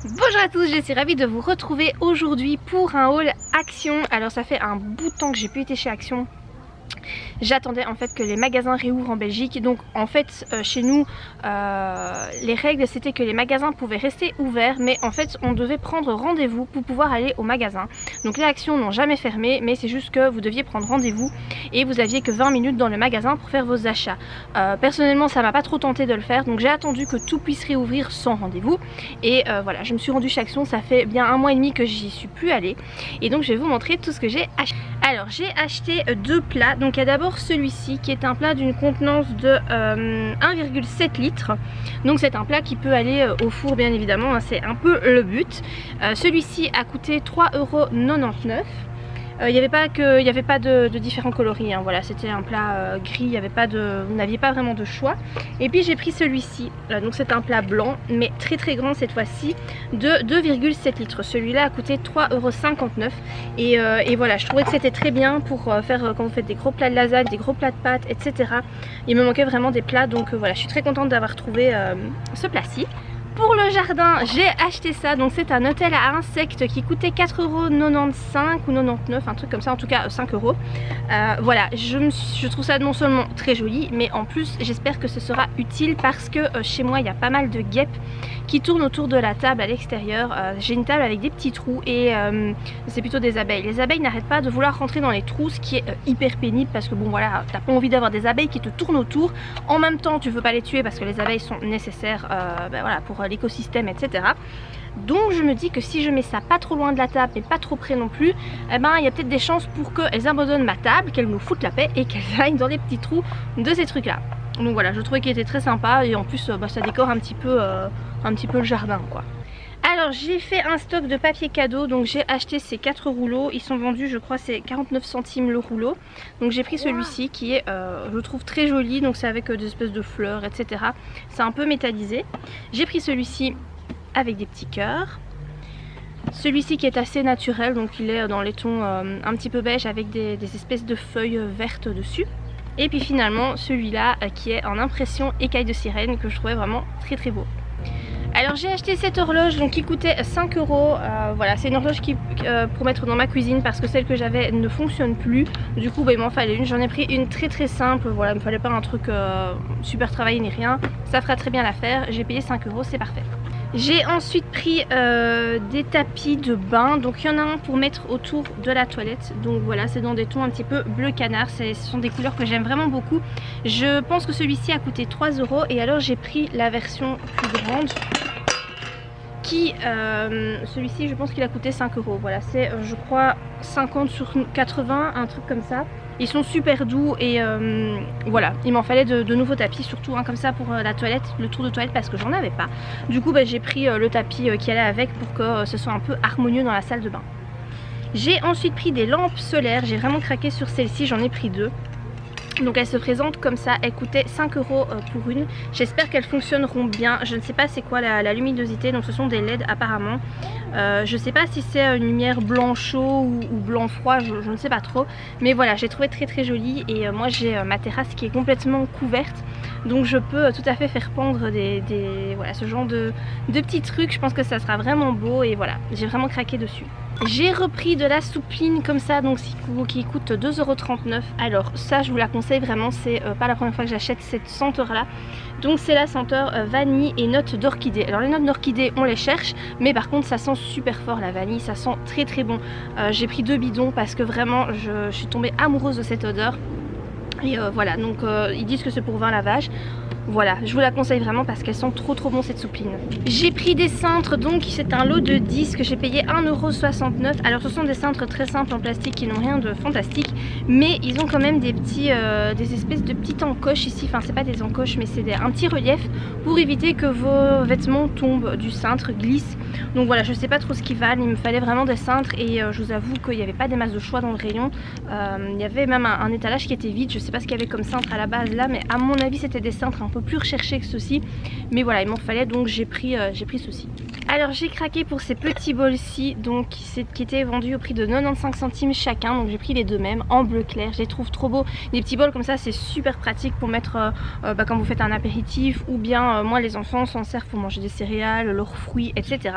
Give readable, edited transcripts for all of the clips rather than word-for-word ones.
Bonjour à tous, je suis ravie de vous retrouver aujourd'hui pour un haul Action. Alors ça fait un bout de temps que j'ai plus été chez Action. J'attendais en fait que les magasins réouvrent en Belgique. Donc en fait chez nous les règles c'était que les magasins pouvaient rester ouverts, mais en fait on devait prendre rendez-vous pour pouvoir aller au magasin. Donc les Actions n'ont jamais fermé, mais c'est juste que vous deviez prendre rendez-vous et vous aviez que 20 minutes dans le magasin pour faire vos achats. Personnellement ça m'a pas trop tenté de le faire, donc j'ai attendu que tout puisse réouvrir sans rendez-vous. Et voilà, je me suis rendue chez Action, ça fait bien un mois et demi que j'y suis plus allée. Et donc je vais vous montrer tout ce que j'ai acheté. Alors j'ai acheté deux plats. Donc il y a d'abord celui-ci qui est un plat d'une contenance de 1,7 litres. Donc c'est un plat qui peut aller au four bien évidemment, hein, c'est un peu le but. Celui-ci a coûté 3,99 €. Il n'y avait pas de différents coloris, hein. Voilà, c'était un plat gris, vous n'aviez pas vraiment de choix. Et puis j'ai pris celui-ci, donc c'est un plat blanc mais très grand cette fois-ci, de 2,7 litres. Celui-là a coûté 3,59 € et voilà, je trouvais que c'était très bien pour faire quand vous faites des gros plats de lasagne, des gros plats de pâtes, etc. Il me manquait vraiment des plats, donc voilà, je suis très contente d'avoir trouvé ce plat-ci. Pour le jardin, j'ai acheté ça, donc c'est un hôtel à insectes qui coûtait 4,95 € ou 99, un truc comme ça, en tout cas 5 €. Voilà, je trouve ça non seulement très joli, mais en plus j'espère que ce sera utile parce que chez moi il y a pas mal de guêpes qui tournent autour de la table à l'extérieur. J'ai une table avec des petits trous et c'est plutôt des abeilles. Les abeilles n'arrêtent pas de vouloir rentrer dans les trous, ce qui est hyper pénible parce que bon voilà, t'as pas envie d'avoir des abeilles qui te tournent autour. En même temps tu veux pas les tuer parce que les abeilles sont nécessaires voilà, pour l'écosystème, etc. Donc je me dis que si je mets ça pas trop loin de la table mais pas trop près non plus, eh ben il y a peut-être des chances pour qu'elles abandonnent ma table, qu'elles nous foutent la paix et qu'elles aillent dans les petits trous de ces trucs là. Donc voilà, je trouvais qu'il était très sympa et en plus ça décore un petit peu le jardin quoi. Alors j'ai fait un stock de papier cadeau, donc j'ai acheté ces 4 rouleaux, ils sont vendus je crois c'est 49 centimes le rouleau. Donc j'ai pris celui-ci qui est je trouve très joli, donc c'est avec des espèces de fleurs etc. C'est un peu métallisé. J'ai pris celui-ci avec des petits cœurs. Celui-ci qui est assez naturel, donc il est dans les tons un petit peu beige avec des espèces de feuilles vertes dessus. Et puis finalement celui-là qui est en impression écaille de sirène que je trouvais vraiment très beau. Alors j'ai acheté cette horloge donc qui coûtait 5 €. Voilà, c'est une horloge pour mettre dans ma cuisine parce que celle que j'avais ne fonctionne plus. Du coup il m'en fallait une. J'en ai pris une très simple. Voilà, il me fallait pas un truc super travaillé ni rien. Ça fera très bien l'affaire. J'ai payé 5 €, c'est parfait. J'ai ensuite pris des tapis de bain. Donc il y en a un pour mettre autour de la toilette. Donc voilà, c'est dans des tons un petit peu bleu canard. Ce sont des couleurs que j'aime vraiment beaucoup. Je pense que celui-ci a coûté 3 € et alors j'ai pris la version plus grande. Celui-ci je pense qu'il a coûté 5 €. Voilà, c'est je crois 50 sur 80, un truc comme ça. Ils sont super doux et voilà, il m'en fallait de nouveaux tapis, surtout comme ça pour la toilette, le tour de toilette parce que j'en avais pas. Du coup j'ai pris le tapis qui allait avec pour que ce soit un peu harmonieux dans la salle de bain. J'ai ensuite pris des lampes solaires, j'ai vraiment craqué sur celle-ci, j'en ai pris deux. Donc elles se présentent comme ça, elles coûtaient 5 € pour une. J'espère qu'elles fonctionneront bien. Je ne sais pas c'est quoi la luminosité, donc ce sont des LED apparemment. Je ne sais pas si c'est une lumière blanc chaud ou blanc froid, je ne sais pas trop. Mais voilà, j'ai trouvé très joli et moi j'ai ma terrasse qui est complètement couverte. Donc je peux tout à fait faire pendre voilà, ce genre de petits trucs. Je pense que ça sera vraiment beau et voilà, j'ai vraiment craqué dessus. J'ai repris de la soupline comme ça, donc qui coûte 2,39 €. Alors ça je vous la conseille vraiment, c'est pas la première fois que j'achète cette senteur là. Donc c'est la senteur vanille et notes d'orchidée. Alors les notes d'orchidée on les cherche, mais par contre ça sent super fort la vanille, ça sent très bon. J'ai pris 2 bidons parce que vraiment je suis tombée amoureuse de cette odeur. Et voilà, donc ils disent que c'est pour 20 lavages. Voilà, je vous la conseille vraiment parce qu'elle sent trop bon cette soupline. J'ai pris des cintres, donc c'est un lot de 10 que j'ai payé 1,69 €. Alors ce sont des cintres très simples en plastique qui n'ont rien de fantastique, mais ils ont quand même des espèces de petites encoches ici. Enfin c'est pas des encoches mais c'est un petit relief pour éviter que vos vêtements tombent du cintre, glissent. Donc voilà, je sais pas trop ce qu'ils valent, il me fallait vraiment des cintres et je vous avoue qu'il n'y avait pas des masses de choix dans le rayon. Il y avait même un étalage qui était vide, je sais pas ce qu'il y avait comme cintre à la base là, mais à mon avis c'était des cintres un peu plus recherché que ceci, mais voilà, il m'en fallait, donc j'ai pris ceci. Alors j'ai craqué pour ces petits bols-ci, donc qui étaient vendus au prix de 95 centimes chacun, donc j'ai pris les deux mêmes en bleu clair. Je les trouve trop beaux, des petits bols comme ça, c'est super pratique pour mettre quand vous faites un apéritif, ou bien moi les enfants s'en servent pour manger des céréales, leurs fruits, etc.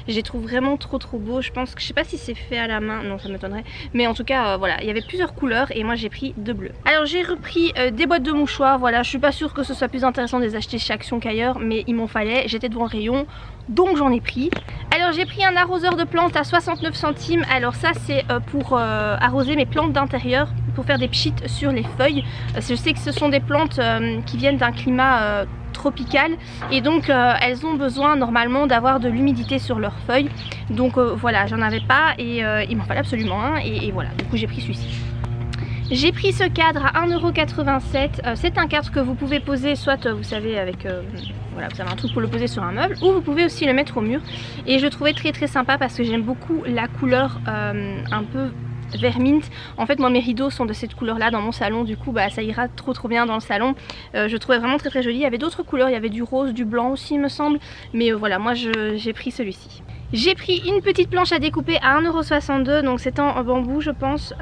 Je les trouve vraiment trop beaux. Je pense que, je sais pas si c'est fait à la main, non ça m'étonnerait, mais en tout cas voilà, il y avait plusieurs couleurs et moi j'ai pris deux bleus. Alors j'ai repris des boîtes de mouchoirs, voilà, je suis pas sûre que ce soit plus intéressant de les acheter chez Action qu'ailleurs, mais il m'en fallait, j'étais devant le rayon, donc j'en ai pris. Alors j'ai pris un arroseur de plantes à 69 centimes. Alors ça c'est pour arroser mes plantes d'intérieur, pour faire des pchites sur les feuilles. Je sais que ce sont des plantes qui viennent d'un climat tropical, et donc elles ont besoin normalement d'avoir de l'humidité sur leurs feuilles. Donc voilà, j'en avais pas et il m'en fallait absolument un, et voilà, du coup j'ai pris celui-ci. J'ai pris ce cadre à 1,87 €. C'est un cadre que vous pouvez poser soit vous savez avec voilà, vous avez un truc pour le poser sur un meuble, ou vous pouvez aussi le mettre au mur, et je le trouvais très sympa parce que j'aime beaucoup la couleur un peu vert mint. En fait moi mes rideaux sont de cette couleur là dans mon salon, du coup bah ça ira trop bien dans le salon. Je trouvais vraiment très joli. Il y avait d'autres couleurs, il y avait du rose, du blanc aussi il me semble, mais voilà, moi j'ai pris celui-ci. J'ai pris une petite planche à découper à 1,62 €, donc c'est en bambou je pense.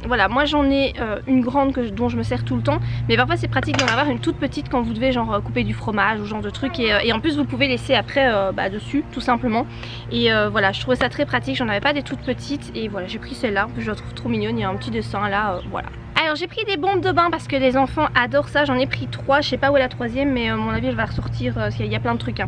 Voilà, moi j'en ai une grande dont je me sers tout le temps, mais parfois c'est pratique d'en avoir une toute petite quand vous devez genre couper du fromage ou genre de trucs, et en plus vous pouvez laisser après dessus tout simplement. Et voilà, je trouvais ça très pratique, j'en avais pas des toutes petites, et voilà j'ai pris celle-là, je la trouve trop mignonne, il y a un petit dessin là, voilà. Alors j'ai pris des bombes de bain parce que les enfants adorent ça, j'en ai pris 3, je sais pas où est la troisième, mais à mon avis elle va ressortir parce qu'il y a plein de trucs hein.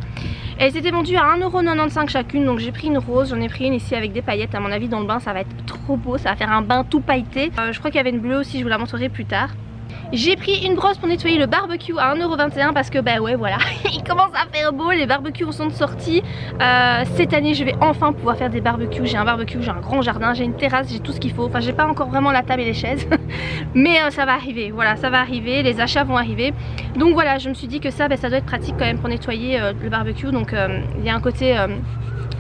Elles étaient vendues à 1,95 € chacune, donc j'ai pris une rose, j'en ai pris une ici avec des paillettes. À mon avis dans le bain ça va être trop beau, ça va faire un bain tout pailleté. Je crois qu'il y avait une bleue aussi, je vous la montrerai plus tard. J'ai pris une brosse pour nettoyer le barbecue à 1,21 € parce que bah ouais voilà, il commence à faire beau, les barbecues sont de sortie. Cette année je vais enfin pouvoir faire des barbecues, j'ai un barbecue, j'ai un grand jardin, j'ai une terrasse, j'ai tout ce qu'il faut. Enfin j'ai pas encore vraiment la table et les chaises mais ça va arriver, voilà ça va arriver, les achats vont arriver. Donc voilà, je me suis dit que ça, ça doit être pratique quand même pour nettoyer le barbecue. Donc il y a un côté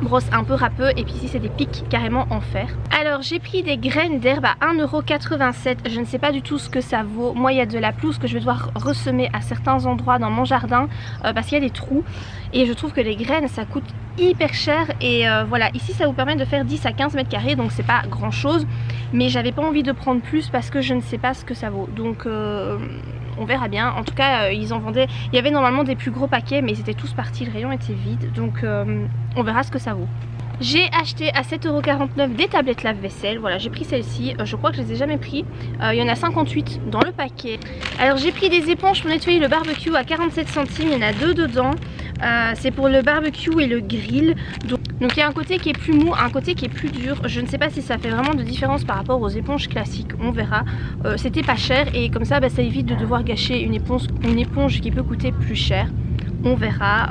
brosse un peu râpeux, et puis ici c'est des pics carrément en fer. Alors j'ai pris des graines d'herbe à 1,87 €. Je ne sais pas du tout ce que ça vaut. Moi il y a de la pelouse que je vais devoir ressemer à certains endroits dans mon jardin parce qu'il y a des trous, et je trouve que les graines ça coûte hyper cher. Et voilà, ici ça vous permet de faire 10 à 15 mètres carrés, donc c'est pas grand chose, mais j'avais pas envie de prendre plus parce que je ne sais pas ce que ça vaut. Donc on verra bien. En tout cas ils en vendaient, il y avait normalement des plus gros paquets mais ils étaient tous partis, le rayon était vide, donc on verra ce que ça vaut. J'ai acheté à 7,49 € des tablettes lave-vaisselle. Voilà, j'ai pris celle-ci, je crois que je les ai jamais pris. Il y en a 58 dans le paquet. Alors j'ai pris des éponges pour nettoyer le barbecue à 47 centimes, il y en a 2 dedans. C'est pour le barbecue et le grill. Donc il y a un côté qui est plus mou, un côté qui est plus dur. Je ne sais pas si ça fait vraiment de différence par rapport aux éponges classiques, on verra. C'était pas cher, et comme ça ça évite de devoir gâcher une éponge qui peut coûter plus cher. On verra,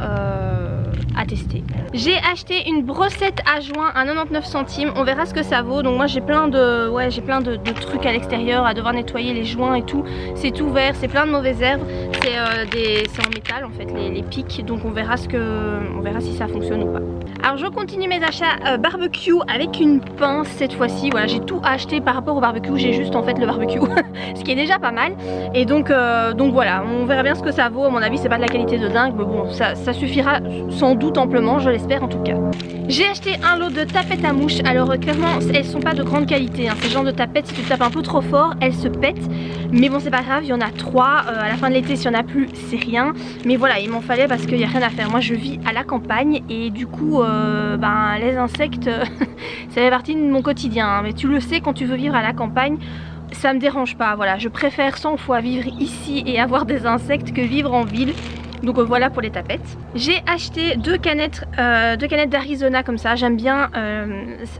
à tester. J'ai acheté une brossette à joint à 99 centimes, on verra ce que ça vaut. Donc moi j'ai plein de trucs à l'extérieur à devoir nettoyer, les joints et tout. C'est tout vert, c'est plein de mauvaises herbes. C'est en métal en fait les pics, donc on verra si ça fonctionne ou pas. Alors je continue mes achats barbecue avec une pince cette fois-ci. Voilà, j'ai tout acheté par rapport au barbecue, j'ai juste en fait le barbecue ce qui est déjà pas mal. Et donc voilà, on verra bien ce que ça vaut. À mon avis c'est pas de la qualité de dingue, mais bon ça suffira sans doute amplement, je l'espère en tout cas. J'ai acheté un lot de tapettes à mouches. Alors clairement elles sont pas de grande qualité hein. Ces genres de tapettes, si tu tapes un peu trop fort elles se pètent, mais bon c'est pas grave, il y en a 3 à la fin de l'été. S'il y en a plus c'est rien, mais voilà il m'en fallait parce qu'il n'y a rien à faire. Moi je vis à la campagne et du coup les insectes ça fait partie de mon quotidien hein. Mais tu le sais, quand tu veux vivre à la campagne ça me dérange pas, voilà, je préfère 100 fois vivre ici et avoir des insectes que vivre en ville. Donc voilà pour les tapettes. J'ai acheté deux canettes d'Arizona comme ça, j'aime bien,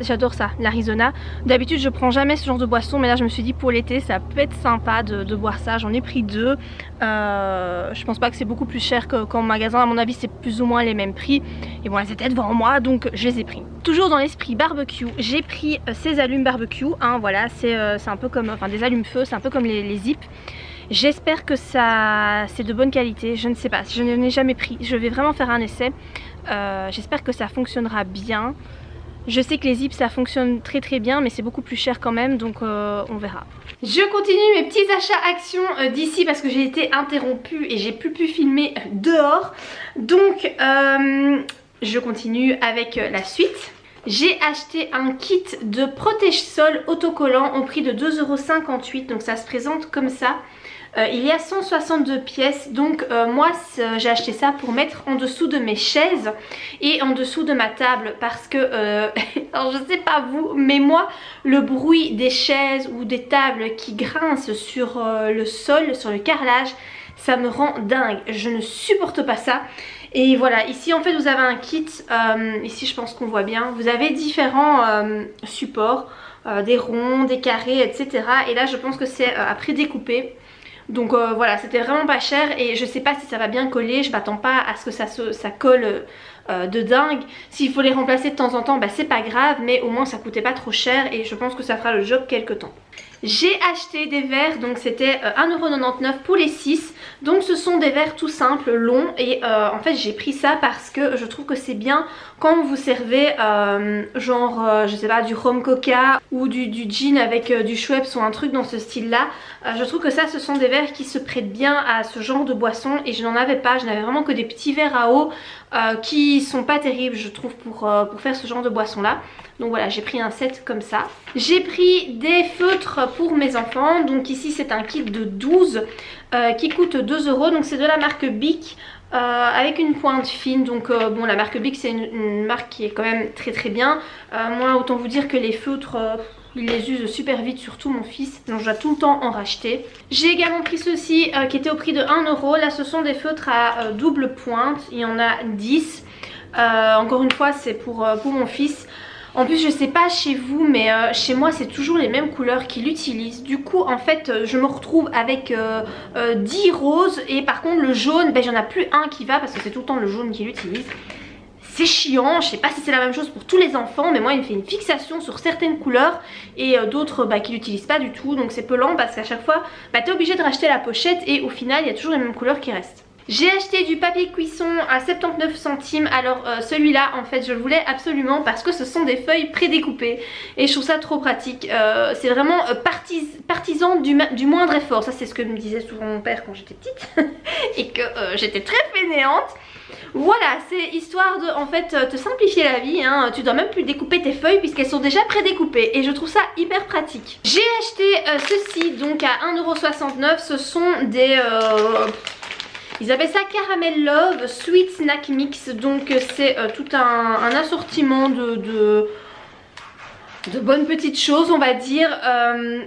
j'adore ça, l'Arizona. D'habitude je prends jamais ce genre de boisson, mais là je me suis dit pour l'été ça peut être sympa de boire ça. J'en ai pris 2, je pense pas que c'est beaucoup plus cher qu'en magasin, à mon avis c'est plus ou moins les mêmes prix. Et bon elles étaient devant moi donc je les ai pris. Toujours dans l'esprit barbecue, j'ai pris ces allumes barbecue, hein, voilà, c'est un peu comme, enfin des allumes-feu, c'est un peu comme les zips. J'espère que c'est de bonne qualité, je ne sais pas, je n'en ai jamais pris, je vais vraiment faire un essai. J'espère que ça fonctionnera bien. Je sais que les zips ça fonctionne très bien, mais c'est beaucoup plus cher quand même, donc on verra. Je continue mes petits achats Action d'ici parce que j'ai été interrompue et j'ai plus pu filmer dehors. Donc je continue avec la suite. J'ai acheté un kit de protège-sol autocollant au prix de 2,58 €, donc ça se présente comme ça. Il y a 162 pièces, donc moi j'ai acheté ça pour mettre en dessous de mes chaises et en dessous de ma table parce que, alors je sais pas vous, mais moi le bruit des chaises ou des tables qui grincent sur le sol, sur le carrelage, ça me rend dingue, je ne supporte pas ça. Et voilà, ici en fait vous avez un kit, ici je pense qu'on voit bien, vous avez différents supports, des ronds, des carrés, etc. Et là je pense que c'est à prédécouper. Donc voilà, c'était vraiment pas cher et je sais pas si ça va bien coller, je m'attends pas à ce que ça colle de dingue. S'il faut les remplacer de temps en temps, bah c'est pas grave, mais au moins ça coûtait pas trop cher et je pense que ça fera le job quelques temps. J'ai acheté des verres, donc c'était 1,99 € pour les 6. Donc ce sont des verres tout simples, longs. Et en fait j'ai pris ça parce que je trouve que c'est bien quand vous servez genre je sais pas, du rhum coca ou du gin avec du Schweppes ou un truc dans ce style là. Je trouve que ça ce sont des verres qui se prêtent bien à ce genre de boisson. Et je n'en avais pas, je n'avais vraiment que des petits verres à eau qui sont pas terribles je trouve pour faire ce genre de boisson là. Donc voilà, j'ai pris un set comme ça. J'ai pris des feutres pour mes enfants. Donc ici c'est un kit de 12 qui coûte 2 €. Donc c'est de la marque Bic avec une pointe fine. Donc bon, la marque Bic c'est une marque qui est quand même très bien. Moi autant vous dire que les feutres... il les use super vite, surtout mon fils, donc je dois tout le temps en racheter. J'ai également pris ceux-ci qui étaient au prix de 1 €. Là ce sont des feutres à double pointe, il y en a 10. Encore une fois c'est pour mon fils. En plus je sais pas chez vous mais chez moi c'est toujours les mêmes couleurs qu'il utilise. Du coup en fait je me retrouve avec 10 roses et par contre le jaune, ben, j'en ai plus un qui va parce que c'est tout le temps le jaune qu'il utilise. C'est chiant, je sais pas si c'est la même chose pour tous les enfants, mais moi il me fait une fixation sur certaines couleurs et d'autres qu'il n'utilise pas du tout. Donc c'est pelant parce qu'à chaque fois t'es obligé de racheter la pochette et au final il y a toujours les mêmes couleurs qui restent. J'ai acheté du papier cuisson à 79 centimes. Alors celui-là en fait je le voulais absolument parce que ce sont des feuilles prédécoupées et je trouve ça trop pratique. C'est vraiment partisan du moindre effort. Ça c'est ce que me disait souvent mon père quand j'étais petite et que j'étais très fainéante. Voilà, c'est histoire de en fait te simplifier la vie, hein. Tu dois même plus découper tes feuilles puisqu'elles sont déjà prédécoupées et je trouve ça hyper pratique. J'ai acheté ceci donc à 1,69 €. Ce sont des... ils appellent ça Caramel Love Sweet Snack Mix. Donc c'est tout un assortiment de bonnes petites choses on va dire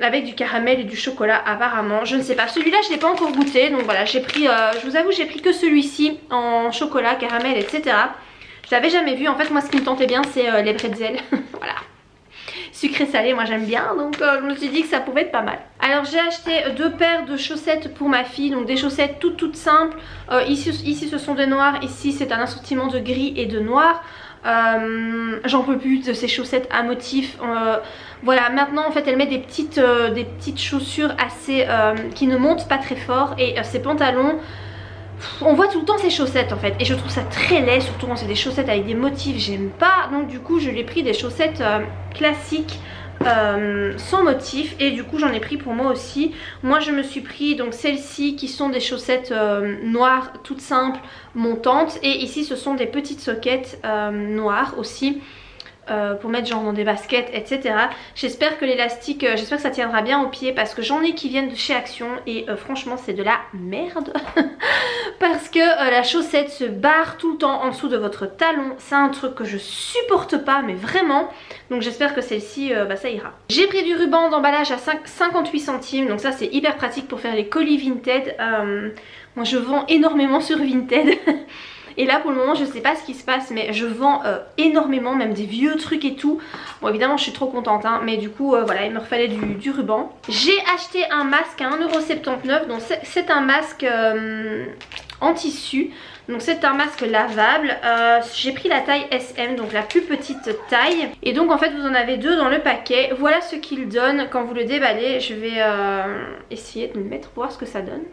avec du caramel et du chocolat apparemment. Je ne sais pas, celui-là je l'ai pas encore goûté. Donc voilà, j'ai pris, je vous avoue j'ai pris que celui-ci en chocolat, caramel, etc. Je l'avais jamais vu. En fait moi ce qui me tentait bien c'est les pretzels. Voilà, sucré salé moi j'aime bien, donc je me suis dit que ça pouvait être pas mal. Alors j'ai acheté 2 paires de chaussettes pour ma fille, donc des chaussettes toutes simples. Ici ce sont des noirs, ici c'est un assortiment de gris et de noir. J'en peux plus de ces chaussettes à motifs. Voilà, maintenant en fait elle met des petites chaussures assez qui ne montent pas très fort et ces pantalons, on voit tout le temps ces chaussettes en fait et je trouve ça très laid, surtout quand c'est des chaussettes avec des motifs, j'aime pas. Donc du coup je lui ai pris des chaussettes classiques sans motif et du coup j'en ai pris pour moi aussi. Moi je me suis pris donc celles-ci qui sont des chaussettes noires toutes simples montantes et ici ce sont des petites soquettes noires aussi pour mettre genre dans des baskets, etc. J'espère que l'élastique, j'espère que ça tiendra bien au pied parce que j'en ai qui viennent de chez Action et franchement c'est de la merde parce que la chaussette se barre tout le temps en dessous de votre talon. C'est un truc que je supporte pas mais vraiment. Donc j'espère que celle-ci ça ira. J'ai pris du ruban d'emballage à 58 centimes. Donc ça c'est hyper pratique pour faire les colis Vinted. Moi je vends énormément sur Vinted. Et là pour le moment je sais pas ce qui se passe mais je vends énormément, même des vieux trucs et tout. Bon évidemment je suis trop contente hein, mais du coup voilà il me refallait du ruban. J'ai acheté un masque à 1,79 €. Donc c'est un masque en tissu. Donc c'est un masque lavable. J'ai pris la taille SM, donc la plus petite taille. Et donc en fait vous en avez 2 dans le paquet. Voilà ce qu'il donne quand vous le déballez. Je vais essayer de le mettre pour voir ce que ça donne.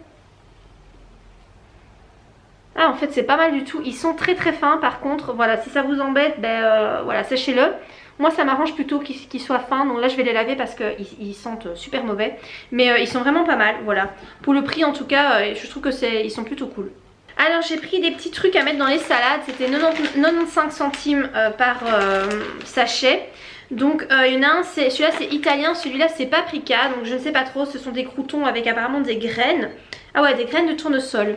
Ah en fait c'est pas mal du tout, ils sont très fins par contre, voilà si ça vous embête, voilà sachez-le. Moi ça m'arrange plutôt qu'ils soient fins, donc là je vais les laver parce qu'ils sentent super mauvais. Mais ils sont vraiment pas mal, voilà. Pour le prix en tout cas, je trouve que ils sont plutôt cool. Alors j'ai pris des petits trucs à mettre dans les salades, c'était 95 centimes par sachet. Donc il y en a un, celui-là c'est italien, celui-là c'est paprika, donc je ne sais pas trop, ce sont des croûtons avec apparemment des graines. Ah ouais, des graines de tournesol.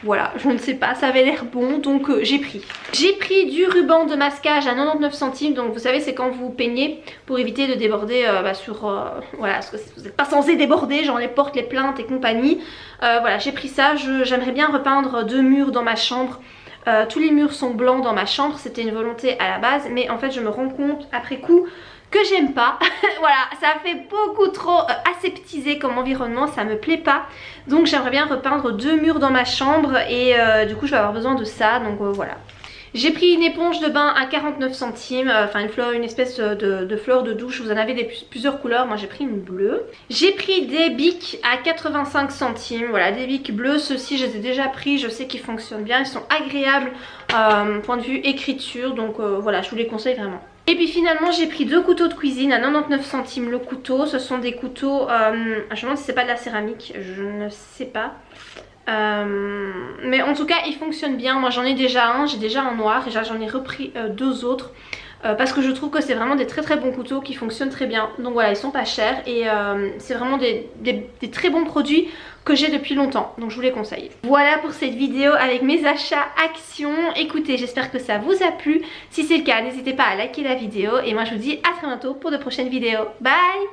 Voilà, je ne sais pas, ça avait l'air bon, donc j'ai pris. J'ai pris du ruban de masquage à 99 centimes, donc vous savez c'est quand vous peignez pour éviter de déborder voilà, parce que vous n'êtes pas censé déborder, genre les portes, les plaintes et compagnie. Voilà, j'ai pris ça, j'aimerais bien repeindre 2 murs dans ma chambre. Tous les murs sont blancs dans ma chambre, c'était une volonté à la base, mais en fait je me rends compte après coup que j'aime pas. Voilà, ça fait beaucoup trop aseptisé comme environnement, ça me plaît pas. Donc j'aimerais bien repeindre 2 murs dans ma chambre et du coup je vais avoir besoin de ça, donc voilà. J'ai pris une éponge de bain à 49 centimes, enfin une espèce de fleur de douche, vous en avez plusieurs couleurs, moi j'ai pris une bleue. J'ai pris des bics à 85 centimes, voilà des bics bleus, ceux-ci je les ai déjà pris, je sais qu'ils fonctionnent bien, ils sont agréables point de vue écriture, donc voilà je vous les conseille vraiment. Et puis finalement j'ai pris 2 couteaux de cuisine à 99 centimes le couteau, ce sont des couteaux, je me demande si c'est pas de la céramique, je ne sais pas. Mais en tout cas il fonctionne bien, moi j'en ai déjà un, j'ai déjà un noir et j'en ai repris 2 autres parce que je trouve que c'est vraiment des très bons couteaux qui fonctionnent très bien. Donc voilà, ils sont pas chers et c'est vraiment des très bons produits que j'ai depuis longtemps, donc je vous les conseille. Voilà pour cette vidéo avec mes achats Action. Écoutez, j'espère que ça vous a plu. Si c'est le cas, n'hésitez pas à liker la vidéo et moi je vous dis à très bientôt pour de prochaines vidéos. Bye!